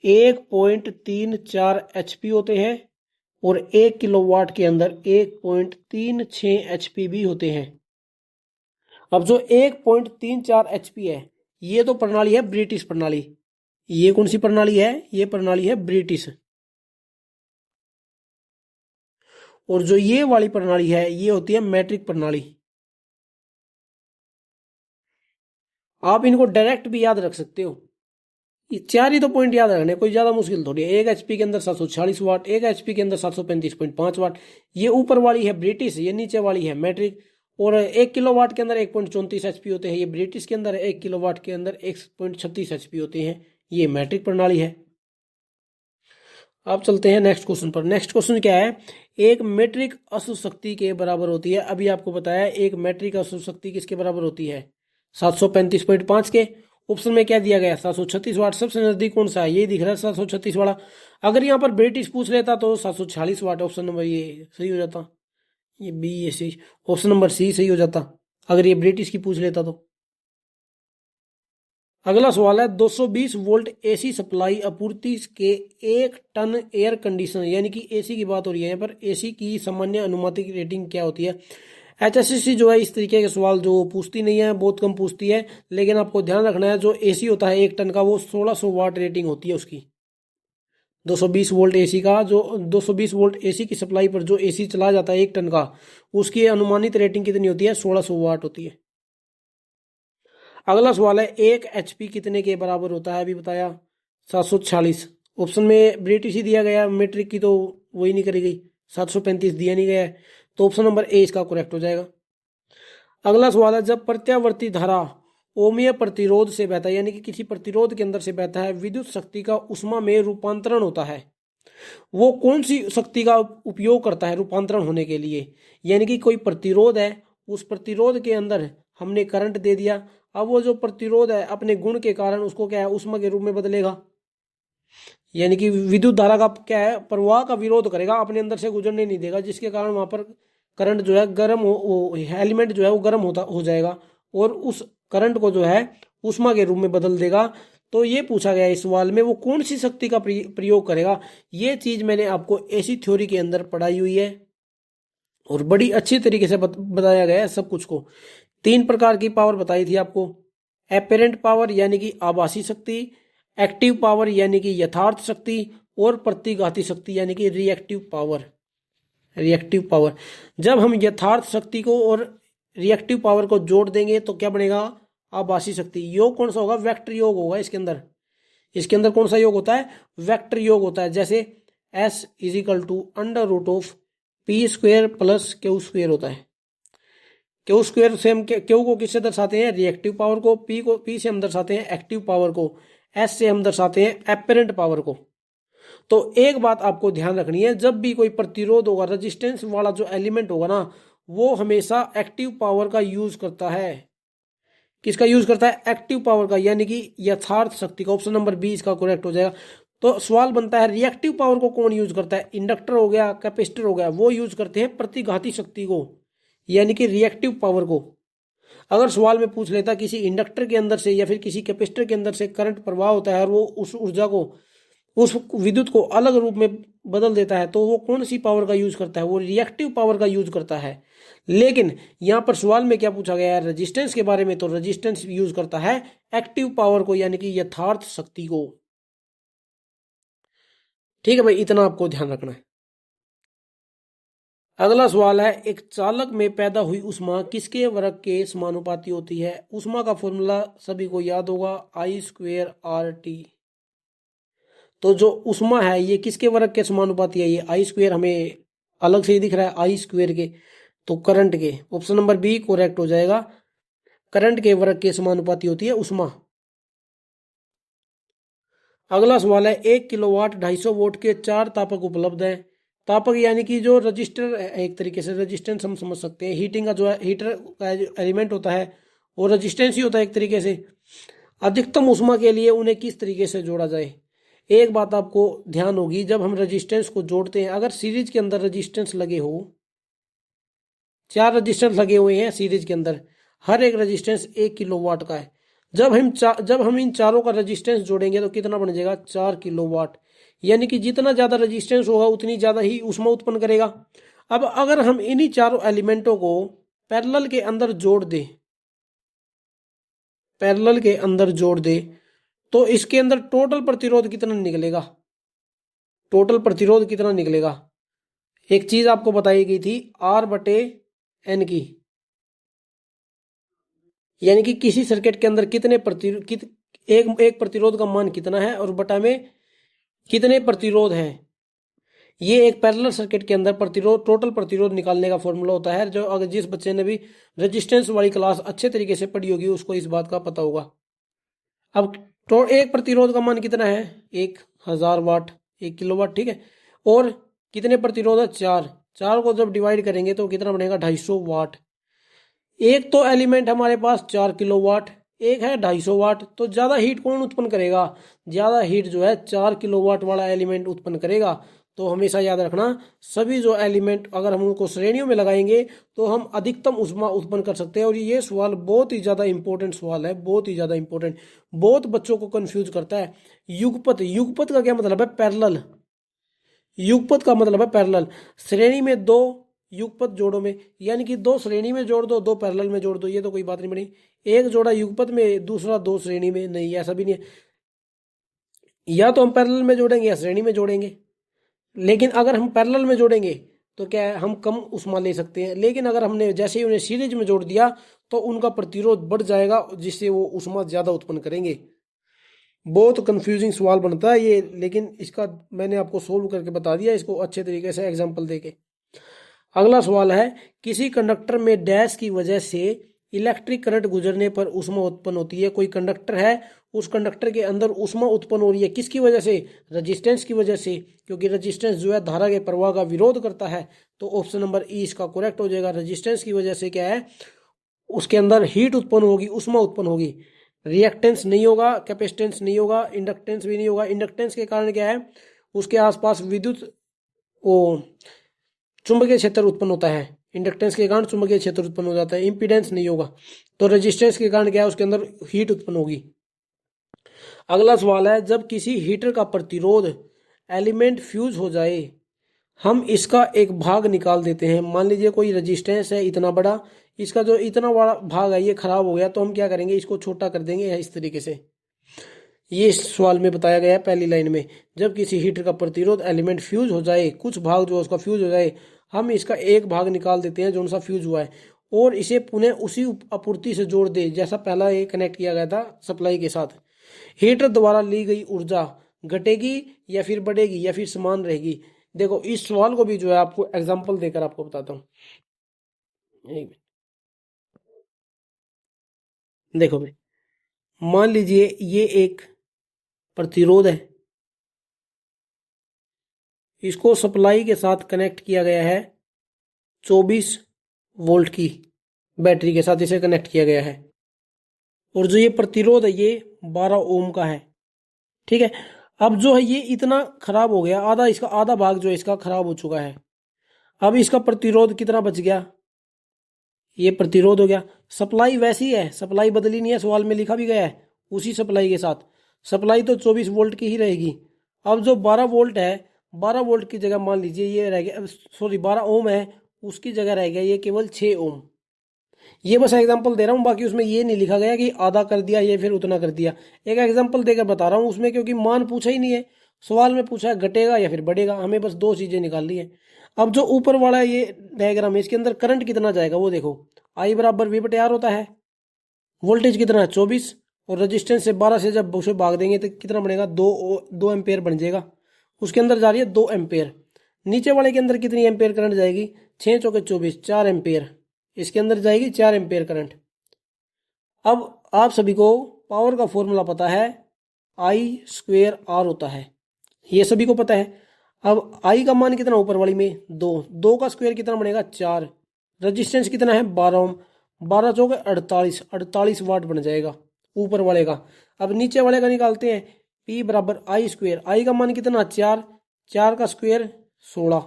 1.34 एचपी होते हैं, और 1 किलोवाट के अंदर 1.36 एचपी भी होते हैं। अब जो 1.34 एचपी है, ये तो प्रणाली है ब्रिटिश प्रणाली। ये कौन सी प्रणाली है? ये प्रणाली है ब्रिटिश। और जो ये वाली प्रणाली है ये होती है मैट्रिक प्रणाली। आप इनको डायरेक्ट भी याद रख सकते हो, ये चार ही तो पॉइंट याद रखने, कोई ज्यादा मुश्किल थोड़ी है। एक एचपी के अंदर 746 वाट, एक एचपी के अंदर 735.5 वाट। ये ऊपर वाली है ब्रिटिश, ये नीचे वाली है मैट्रिक। और 1 किलोवाट के अंदर 1.34 एचपी होते हैं, ये ब्रिटिश के अंदर। 1 किलोवाट के अंदर 1.36 एचपी होते हैं, ये मैट्रिक प्रणाली है। अब चलते हैं नेक्स्ट क्वेश्चन पर। नेक्स्ट क्वेश्चन क्या है, एक मीट्रिक अशुद्ध शक्ति के बराबर होती है। अभी आपको बताया एक मीट्रिक अशुद्ध शक्ति किसके बराबर होती है? 735.5 के। ऑप्शन में क्या दिया गया? 736 वाट। सबसे नजदीक कौन सा है? ये दिख रहा है 736 वाला। अगर यहाँ पर ब्रिटिश पूछ लेता तो 746 वाट, ऑप्शन नंबर ये सही हो जाता। ये बी, ये सी, ऑप्शन नंबर सी सही हो जाता अगर ये ब्रिटिश की पूछ लेता तो। अगला सवाल है, 220 वोल्ट एसी सप्लाई आपूर्ति के 1 टन एयर कंडीशनर, यानी कि एसी की बात हो रही है यहाँ पर, एसी की सामान्य अनुमानित रेटिंग क्या होती है? एचएससीसी जो है इस तरीके के सवाल जो पूछती नहीं है, बहुत कम पूछती है। लेकिन आपको ध्यान रखना है, जो एसी होता है 1 टन का, वो 1600 वाट रेटिंग होती है उसकी। 220 वोल्ट एसी का, जो 220 वोल्ट एसी की सप्लाई पर जो एसी चला जाता है 1 टन का, उसकी अनुमानित रेटिंग कितनी होती है? 1600 वाट होती है। अगला सवाल है, 1 एचपी कितने के बराबर होता है? अभी बताया 746। ऑप्शन में ब्रिटिश ही दिया गया, मेट्रिक की तो वही नहीं करी गई, 735 दिया नहीं गया है, तो ऑप्शन नंबर ए इसका करेक्ट हो जाएगा। अगला सवाल है, जब प्रत्यावर्ती धारा ओमीय प्रतिरोध से बहता है, यानी कि किसी प्रतिरोध के अंदर से बहता है, विद्युत शक्ति का उष्मा में रूपांतरण होता है, वो कौन सी शक्ति का उपयोग करता है रूपांतरण होने के लिए? यानी कि कोई प्रतिरोध है, उस प्रतिरोध के अंदर हमने करंट दे दिया, अब वो जो प्रतिरोध है अपने गुण के कारण उसको क्या है? उष्मा के रूप में बदलेगा। यानी कि विद्युत धारा का क्या है, प्रवाह का विरोध करेगा, अपने अंदर से गुजरने नहीं देगा, जिसके कारण वहां पर करंट जो है गर्म वो एलिमेंट जो है वो गर्म होता हो जाएगा और उस करंट को जो है उष्मा के रूप में बदल देगा। तो ये पूछा गया इस सवाल में, वो कौन सी शक्ति का प्रयोग करेगा। ये चीज मैंने आपको एसी थ्योरी के अंदर पढ़ाई हुई है और बड़ी अच्छी तरीके से बताया गया है सब कुछ को। 3 प्रकार की पावर बताई थी आपको, एपेरेंट पावर यानी कि आभासी शक्ति, एक्टिव पावर यानी कि यथार्थ शक्ति, और प्रतिघाती शक्ति यानी कि रिएक्टिव पावर। रिएक्टिव पावर, जब हम यथार्थ शक्ति को और रिएक्टिव पावर को जोड़ देंगे तो क्या बनेगा, आभासी शक्ति। योग कौन सा होगा, वेक्टर योग होगा इसके अंदर। इसके अंदर कौन सा योग होता है, वेक्टर योग होता है। जैसे S = under root of p² + q² होता है। q² से हम क्यू को किससे दर्शाते हैं, रिएक्टिव पावर को p से हम दर्शाते हैं एक्टिव पावर को, s से हम दर्शाते हैं एपेरेंट पावर को। तो एक बात आपको ध्यान रखनी है, जब भी कोई प्रतिरोध होगा, रेजिस्टेंस वाला जो एलिमेंट होगा ना, वो हमेशा एक्टिव पावर का यूज करता है। किसका यूज करता है, एक्टिव पावर का, यानी कि यथार्थ शक्ति का। ऑप्शन नंबर बी इसका करेक्ट हो जाएगा। तो सवाल बनता है रिएक्टिव पावर को कौन यूज करता है, इंडक्टर हो गया, कैपेसिटर हो गया, वो यूज करते हैं प्रतिघाती शक्ति को, यानी कि रिएक्टिव पावर को। अगर सवाल में पूछ लेता किसी इंडक्टर के अंदर से या फिर किसी कैपेसिटर के अंदर से करंट प्रवाह होता है और वो उस ऊर्जा को, उस विद्युत को अलग रूप में बदल देता है, तो वो कौन सी पावर का यूज करता है, वो रिएक्टिव पावर का यूज करता है। लेकिन यहां पर सवाल में क्या पूछा गया है, रेजिस्टेंस के बारे में, तो रेजिस्टेंस यूज करता है एक्टिव पावर को, यानी कि यथार्थ शक्ति को। ठीक है भाई, इतना आपको ध्यान रखना है। अगला सवाल है, एक चालक में पैदा हुई उष्मा किसके वर्ग के समानुपाती होती है। उष्मा का फॉर्मूला सभी को याद होगा, I²RT। तो जो उष्मा है ये किसके वर्ग के समानुपाती है, ये I² हमें अलग से ही दिख रहा है, I² के, तो करंट के। ऑप्शन नंबर बी करेक्ट हो जाएगा, करंट के वर्ग के समानुपाती होती है उष्मा। अगला सवाल है, 1 किलोवाट 250 वोल्ट के 4 तापक उपलब्ध है। तापक यानी कि जो रजिस्टर, एक तरीके से रजिस्टेंस हम समझ सकते हैं, हीटिंग का जो है, हीटर का जो एलिमेंट होता है वो रजिस्टेंस ही होता है एक तरीके से। अधिकतम उष्मा के लिए उन्हें किस तरीके से जोड़ा जाए। एक बात आपको ध्यान होगी, जब हम रजिस्टेंस को जोड़ते हैं, अगर सीरीज के अंदर रजिस्टेंस लगे हो, 4 रजिस्टेंस लगे हुए हैं सीरीज के अंदर, हर एक रजिस्टेंस 1 किलोवाट का है। जब हम इन चारों का रजिस्टेंस जोड़ेंगे तो कितना बन जाएगा, 4 किलोवाट। यानी कि जितना ज्यादा रजिस्टेंस होगा उतनी ज्यादा ही ऊष्मा उत्पन्न करेगा। अब अगर हम इन्हीं चारों एलिमेंटों को पैरेलल के अंदर जोड़ दें, पैरेलल के अंदर जोड़ दे, तो इसके अंदर टोटल प्रतिरोध कितना निकलेगा, टोटल प्रतिरोध कितना निकलेगा। एक चीज आपको बताई गई थी, R/N की, यानी कि किसी सर्किट के अंदर कितने एक प्रतिरोध का मान कितना है और बटा में कितने प्रतिरोध हैं। ये एक पैरेलल सर्किट के अंदर प्रतिरोध, टोटल प्रतिरोध निकालने का फॉर्मूला होता है, जो अगर जिस बच्चे ने भी रेजिस्टेंस वाली क्लास अच्छे तरीके से पढ़ी होगी उसको इस बात का पता होगा। अब तो एक प्रतिरोध का मान कितना है, 1000 वाट, 1 किलोवाट, ठीक है। और कितने प्रतिरोध है, 4 को जब डिवाइड करेंगे तो कितना बनेगा, 250 वाट। एक तो एलिमेंट हमारे पास 4 किलोवाट, एक है 250 वाट, तो ज्यादा हीट कौन उत्पन्न करेगा, ज्यादा हीट जो है 4 किलोवाट वाला एलिमेंट उत्पन्न करेगा। तो हमेशा याद रखना, सभी जो एलिमेंट अगर हम उनको श्रेणियों में लगाएंगे तो हम अधिकतम ऊष्मा उत्पन्न कर सकते हैं। और ये सवाल बहुत ही ज्यादा इंपॉर्टेंट सवाल है, बहुत ही ज्यादा इंपॉर्टेंट, बहुत बच्चों को कंफ्यूज करता है। युगपत, युगपत का क्या मतलब है, पैरेलल। युगपत का मतलब है पैरेलल, श्रेणी में 2 युगपत जोड़ों में, यानी कि 2 श्रेणी में जोड़ दो, 2 पैरेलल में जोड़ दो, ये तो कोई बात नहीं बनी। एक जोड़ा युगपत में, दूसरा 2 श्रेणी में, नहीं ऐसा भी नहीं है। या तो हम पैरेलल में जोड़ेंगे या श्रेणी में जोड़ेंगे। लेकिन अगर हम पैरेलल में जोड़ेंगे तो क्या है, हम कम उष्मा ले सकते हैं। लेकिन अगर हमने जैसे ही उन्हें सीरीज में जोड़ दिया तो उनका प्रतिरोध बढ़ जाएगा, जिससे वो उष्मा ज्यादा उत्पन्न करेंगे। बहुत कंफ्यूजिंग सवाल बनता है ये, लेकिन इसका मैंने आपको सोल्व करके बता दिया, इसको अच्छे तरीके से एग्जाम्पल देके। अगला सवाल है, किसी कंडक्टर में डैश की वजह से इलेक्ट्रिक करंट गुजरने पर उष्मा उत्पन्न होती है। कोई कंडक्टर है, उस कंडक्टर के अंदर उष्मा उत्पन्न हो रही है, किसकी वजह से, रेजिस्टेंस की वजह से, क्योंकि रेजिस्टेंस जो है धारा के प्रवाह का विरोध करता है। तो ऑप्शन नंबर ई इसका करेक्ट हो जाएगा। रेजिस्टेंस की वजह से क्या है, उसके अंदर हीट उत्पन्न होगी, उष्मा उत्पन्न होगी। रिएक्टेंस नहीं होगा, कैपेसिटेंस नहीं होगा, इंडक्टेंस भी नहीं होगा। इंडक्टेंस के कारण क्या है, उसके आसपास विद्युत वो चुंबकीय क्षेत्र उत्पन्न होता है। इंडक्टेंस के कारण चुंबकीय क्षेत्र उत्पन्न हो जाता है। इंपीडेंस नहीं होगा। तो रेजिस्टेंस के कारण क्या है, उसके अंदर हीट उत्पन्न होगी। अगला सवाल है, जब किसी हीटर का प्रतिरोध एलिमेंट फ्यूज हो जाए, हम इसका एक भाग निकाल देते हैं। मान लीजिए कोई रेजिस्टेंस है इतना बड़ा, इसका जो इतना बड़ा भाग है ये खराब हो गया, तो हम क्या करेंगे, इसको छोटा कर देंगे इस तरीके से। ये इस सवाल में बताया गया है पहली लाइन में। जब किसी हीटर का प्रतिरोध एलिमेंट फ्यूज हो जाए, कुछ भाग जो उसका फ्यूज हो जाए, हम इसका एक भाग निकाल देते हैं जो सा फ्यूज हुआ है, और इसे पुनः उसी आपूर्ति से जोड़ दे जैसा पहला ये कनेक्ट किया गया था सप्लाई के साथ। हीटर द्वारा ली गई ऊर्जा घटेगी या फिर बढ़ेगी या फिर समान रहेगी। देखो इस सवाल को भी जो है आपको एग्जांपल देकर आपको बताता हूँ। देखो भाई, मान लीजिए ये एक प्रतिरोध है, इसको सप्लाई के साथ कनेक्ट किया गया है 24 वोल्ट की बैटरी के साथ इसे कनेक्ट किया गया है, और जो ये प्रतिरोध है ये 12 ओम का है। ठीक है, अब जो है ये इतना खराब हो गया, आधा इसका आधा भाग जो है इसका खराब हो चुका है। अब इसका प्रतिरोध कितना बच गया, ये प्रतिरोध हो गया। सप्लाई वैसी है, सप्लाई बदली नहीं है, सवाल में लिखा भी गया है उसी सप्लाई के साथ। सप्लाई तो 24 वोल्ट की ही रहेगी। अब जो 12 वोल्ट है, 12 वोल्ट की जगह मान लीजिए ये रह गया, सॉरी 12 ओम है, उसकी जगह रह गया ये केवल 6 ओम। ये बस एग्जांपल दे रहा हूँ, बाकी उसमें ये नहीं लिखा गया कि आधा कर दिया ये फिर उतना कर दिया। एक एग्जांपल देकर बता रहा हूँ उसमें, क्योंकि मान पूछा ही नहीं है सवाल में, पूछा है घटेगा या फिर बढ़ेगा, हमें बस दो चीजें निकालनी है। अब जो ऊपर वाला ये डायग्राम है इसके अंदर करंट कितना जाएगा वो देखो, आई बराबर वी बटे आर होता है। वोल्टेज कितना है 24, और रजिस्टेंस से 12 से जब उसे भाग देंगे तो कितना बनेगा, 2 एम्पेयर बन जाएगा। उसके अंदर जा रही है 2 एम्पेयर। नीचे वाले के अंदर कितनी एम्पेयर करंट जाएगी, 6 चौके 24, 4 एम्पेयर। इसके अंदर जाएगी 4 एम्पेयर करंट। अब आप सभी को पावर का फॉर्मूला पता है, आई स्क्वेयर आर होता है, ये सभी को पता है। अब आई का मान कितना ऊपर वाली में 2, 2 का स्क्वायर कितना बनेगा 4, रजिस्टेंस कितना है 12 ओम, 12 चौके 48, 48 वाट बन जाएगा ऊपर वाले का। अब नीचे वाले का निकालते हैं, P बराबर आई स्क्वेयर, आई का मान कितना 4, 4 का स्क्वायर 16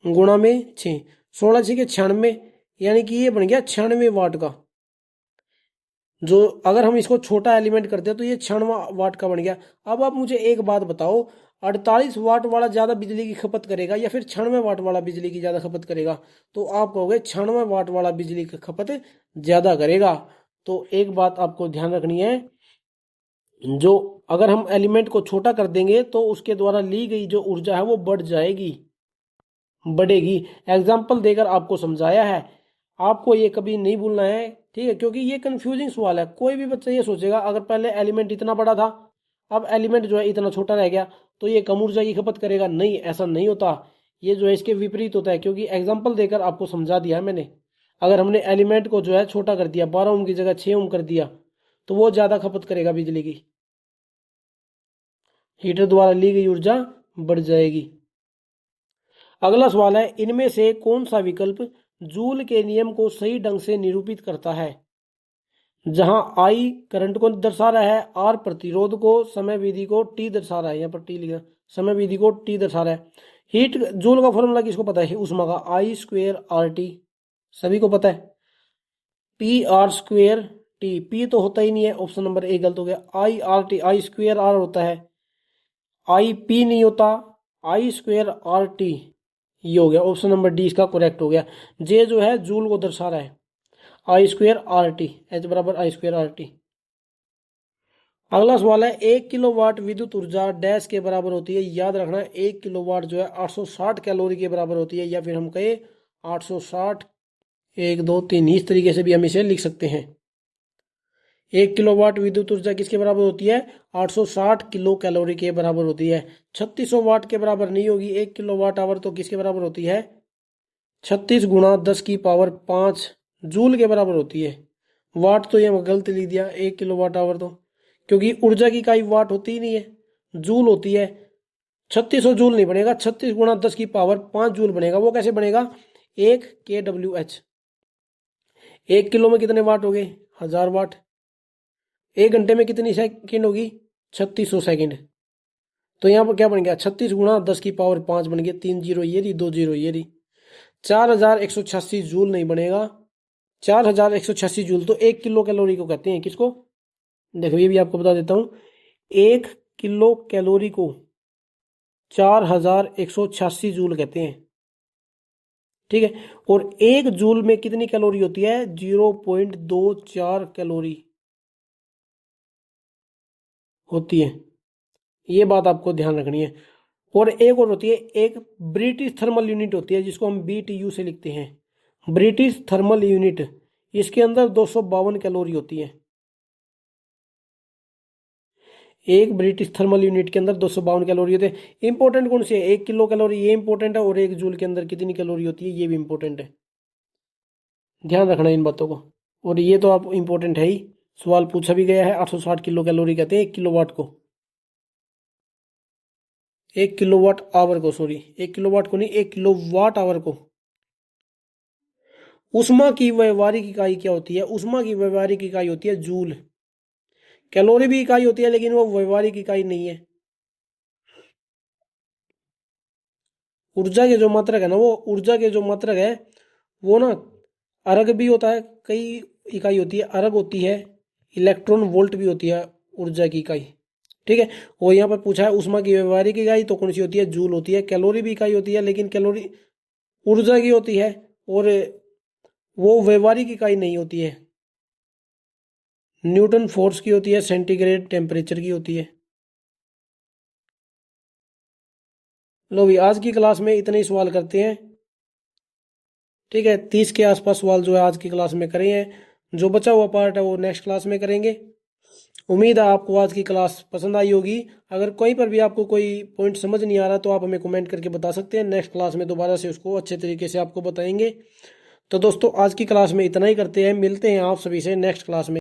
गुणा में 6, 16 6 के 96, यानी कि ये बन गया 96 वाट का। जो अगर हम इसको छोटा एलिमेंट करते हैं तो ये 96 वाट का बन गया। अब आप मुझे एक बात बताओ, 48 वाट वाला ज्यादा बिजली की खपत करेगा या फिर 96 वाट वाला बिजली की ज्यादा खपत करेगा? तो आप कहोगे 96 वाट वाला बिजली की खपत ज्यादा करेगा। तो एक बात आपको ध्यान रखनी है, जो अगर हम एलिमेंट को छोटा कर देंगे तो उसके द्वारा ली गई जो ऊर्जा है वो बढ़ जाएगी, बढ़ेगी। एग्जाम्पल देकर आपको समझाया है, आपको ये कभी नहीं भूलना है, ठीक है, क्योंकि ये कंफ्यूजिंग सवाल है। कोई भी बच्चा ये सोचेगा अगर पहले एलिमेंट इतना बड़ा था, अब एलिमेंट जो है इतना छोटा रह गया, तो ये कम ऊर्जा की खपत करेगा। नहीं, ऐसा नहीं होता, ये जो है इसके विपरीत होता है, क्योंकि एग्जाम्पल देकर आपको समझा दिया है मैंने। अगर हमने एलिमेंट को जो है छोटा कर दिया, 12 ओम की जगह 6 ओम कर दिया, तो वो ज्यादा खपत करेगा बिजली की, हीटर द्वारा ली गई ऊर्जा बढ़ जाएगी। अगला सवाल है, इनमें से कौन सा विकल्प जूल के नियम को सही ढंग से निरूपित करता है? जहां आई करंट को दर्शा रहा है, आर प्रतिरोध को, समय विधि को, टी दर्शा रहा है, यहाँ पर टी लिखा, समय विधि को टी दर्शा रहा है। हीट जूल का फॉर्मूला किसको पता है, उष्मा का, आई स्क्वेयर आर टी, सभी को पता है। P R square T, P तो होता ही नहीं है, ऑप्शन नंबर ए गलत हो गया। I R T, I square are होता है, आई पी नहीं होता, आई स्क्वेयर आर टी, ये हो गया ऑप्शन नंबर डी इसका करेक्ट हो गया। जे जो है जूल को दर्शा रहा है, आई स्क्वेयर आर टी, एच बराबर आई स्क्वेयर आर टी। अगला सवाल है, 1 किलोवाट विद्युत ऊर्जा डैश के बराबर होती है? याद रखना 1 किलोवाट जो है 860 कैलोरी के बराबर होती है, या फिर हम कहे 860, 1 2 3, इस तरीके से भी हम इसे लिख सकते हैं। 1 किलोवाट विद्युत ऊर्जा किसके बराबर होती है, 860 किलो कैलोरी के बराबर होती है। 3600 वाट के बराबर नहीं होगी। 1 किलोवाट आवर तो किसके बराबर होती है, 36 गुणा 10 की पावर 5 जूल के बराबर होती है। वाट तो ये गलत लिख दिया, 1 किलोवाट आवर तो, क्योंकि ऊर्जा की इकाई वाट होती ही नहीं है, जूल होती है। 3600 जूल नहीं बनेगा, 36 गुणा 10 की पावर 5 जूल बनेगा। वो कैसे बनेगा, 1 KWH। 1 किलो में कितने वाट हो गए, 1000 वाट। 1 घंटे में कितनी सेकंड होगी? 3600 सेकंड। तो यहाँ पर क्या बन गया? 36 गुणा 10 की पावर 5 बन गया। 3 जीरो ये रही, 2 जीरो ये रही। 4186 जूल नहीं बनेगा। 4186 जूल तो 1 किलो कैलोरी को कहते हैं। किसको? देखो ये भी आपको बता देता हूं। 1 किलो कैलोरी को 4186 जूल कहते हैं। ठीक है। और 1 जूल में कितनी कैलोरी होती है? 0.24 कैलोरी होती है। ये बात आपको ध्यान रखनी है। और एक और होती है, एक ब्रिटिश थर्मल यूनिट होती है जिसको हम BTU से लिखते हैं, ब्रिटिश थर्मल यूनिट। इसके अंदर 252 कैलोरी होती है। एक ब्रिटिश थर्मल यूनिट के अंदर 252 कैलोरी होती है। इंपॉर्टेंट कौन सी है? 1 किलो कैलोरी, ये इंपॉर्टेंट है। और 1 जूल के अंदर कितनी कैलोरी होती है, ये भी इंपॉर्टेंट है। ध्यान रखना इन बातों को। और ये तो आप इंपॉर्टेंट है ही, सवाल पूछा भी गया है। 860 किलो कैलोरी कहते हैं 1 किलोवाट को। 1 किलोवाट आवर को, सॉरी 1 किलोवाट को नहीं, 1 किलोवाट आवर को। उष्मा की व्यवहारिक इकाई क्या होती है? उष्मा की व्यवहारिक इकाई होती है जूल। कैलोरी भी इकाई होती है लेकिन वो व्यवहारिक इकाई नहीं है। ऊर्जा के जो मात्रक है ना, वो ऊर्जा के जो मात्रक है वो ना, अर्ग भी होता है, कई इकाई होती है, अर्ग होती है, इलेक्ट्रॉन वोल्ट भी होती है ऊर्जा की इकाई। ठीक है। और यहाँ पर पूछा है उष्मा की व्यवहारिक इकाई तो कौन सी होती है? जूल होती है। कैलोरी भी इकाई होती है लेकिन कैलोरी ऊर्जा की होती है और वो व्यवहारिक इकाई नहीं होती है। न्यूटन फोर्स की होती है, सेंटीग्रेड टेम्परेचर की होती है। लो भी आज की क्लास में इतने ही सवाल करते हैं। ठीक है। 30 के आसपास सवाल जो है आज की क्लास में करे हैं। जो बचा हुआ पार्ट है वो नेक्स्ट क्लास में करेंगे। उम्मीद है आपको आज की क्लास पसंद आई होगी। अगर कहीं पर भी आपको कोई पॉइंट समझ नहीं आ रहा तो आप हमें कमेंट करके बता सकते हैं। नेक्स्ट क्लास में दोबारा से उसको अच्छे तरीके से आपको बताएंगे। तो दोस्तों आज की क्लास में इतना ही करते हैं। मिलते हैं आप सभी से नेक्स्ट क्लास में।